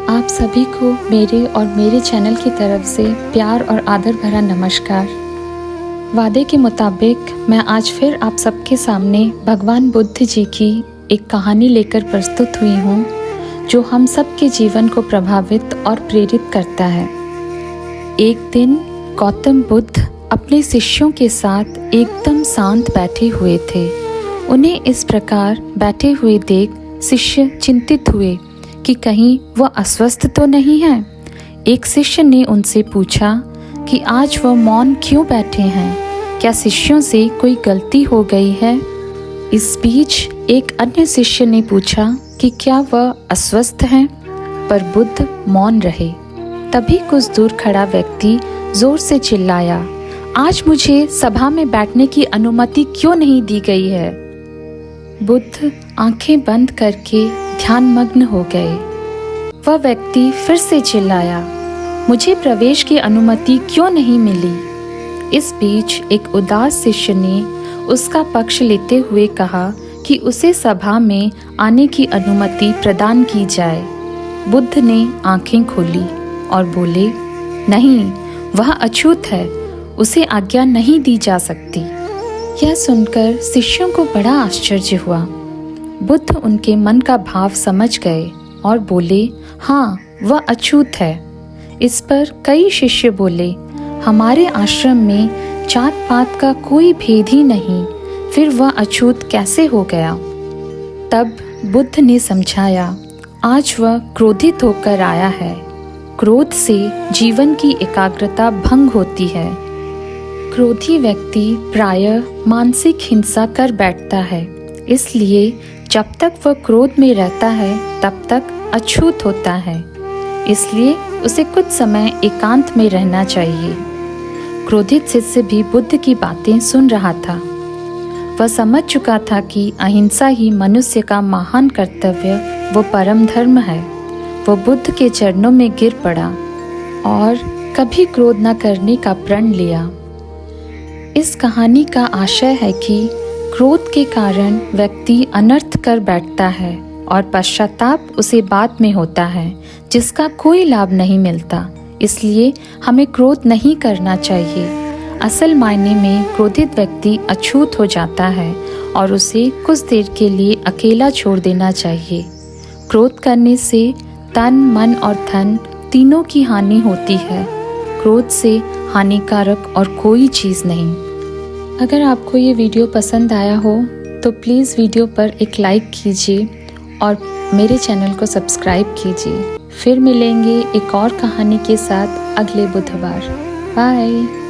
आप सभी को मेरे और मेरे चैनल की तरफ से प्यार और आदर भरा नमस्कार। वादे के मुताबिक मैं आज फिर आप सबके सामने भगवान बुद्ध जी की एक कहानी लेकर प्रस्तुत हुई हूँ जो हम सबके जीवन को प्रभावित और प्रेरित करता है। एक दिन गौतम बुद्ध अपने शिष्यों के साथ एकदम शांत बैठे हुए थे। उन्हें इस प्रकार बैठे हुए देख शिष्य चिंतित हुए कि कहीं वह अस्वस्थ तो नहीं है। एक शिष्य ने उनसे पूछा कि आज वह मौन क्यों बैठे हैं, क्या शिष्यों से कोई गलती हो गई है। इस बीच एक अन्य शिष्य ने पूछा कि क्या वह अस्वस्थ हैं, पर बुद्ध मौन रहे। तभी कुछ दूर खड़ा व्यक्ति जोर से चिल्लाया, आज मुझे सभा में बैठने की अनुमति क्यों नहीं दी गई है। बुद्ध आंखें बंद करके ध्यानमग्न हो गए। वह व्यक्ति फिर से चिल्लाया, मुझे प्रवेश की अनुमति क्यों नहीं मिली। इस बीच एक उदास शिष्य ने उसका पक्ष लेते हुए कहा कि उसे सभा में आने की अनुमति प्रदान की जाए। बुद्ध ने आंखें खोली और बोले, नहीं, वह अछूत है, उसे आज्ञा नहीं दी जा सकती। यह सुनकर शिष्यों को बड़ा आश्चर्य हुआ। बुद्ध उनके मन का भाव समझ गए और बोले, हाँ, वह अछूत है। इस पर कई शिष्य बोले, हमारे आश्रम में जात पात का कोई भेद ही नहीं, फिर वह अछूत कैसे हो गया। तब बुद्ध ने समझाया, आज वह क्रोधित होकर आया है। क्रोध से जीवन की एकाग्रता भंग होती है। क्रोधी व्यक्ति प्रायः मानसिक हिंसा कर बैठता है, इसलिए जब तक वह क्रोध में रहता है तब तक अछूत होता है। इसलिए उसे कुछ समय एकांत में रहना चाहिए। क्रोधित शिष्य भी बुद्ध की बातें सुन रहा था। वह समझ चुका था कि अहिंसा ही मनुष्य का महान कर्तव्य व परम धर्म है। वह बुद्ध के चरणों में गिर पड़ा और कभी क्रोध न करने का प्रण लिया। इस कहानी का आशय है कि क्रोध के कारण व्यक्ति अनर्थ कर बैठता है और पश्चाताप उसे बाद में होता है, जिसका कोई लाभ नहीं मिलता। इसलिए हमें क्रोध नहीं करना चाहिए। असल मायने में क्रोधित व्यक्ति अछूत हो जाता है और उसे कुछ देर के लिए अकेला छोड़ देना चाहिए। क्रोध करने से तन, मन और धन तीनों की हानि होती है। क्रोध से हानिकारक और कोई चीज़ नहीं। अगर आपको ये वीडियो पसंद आया हो तो प्लीज़ वीडियो पर एक लाइक कीजिए और मेरे चैनल को सब्सक्राइब कीजिए। फिर मिलेंगे एक और कहानी के साथ अगले बुधवार। बाय।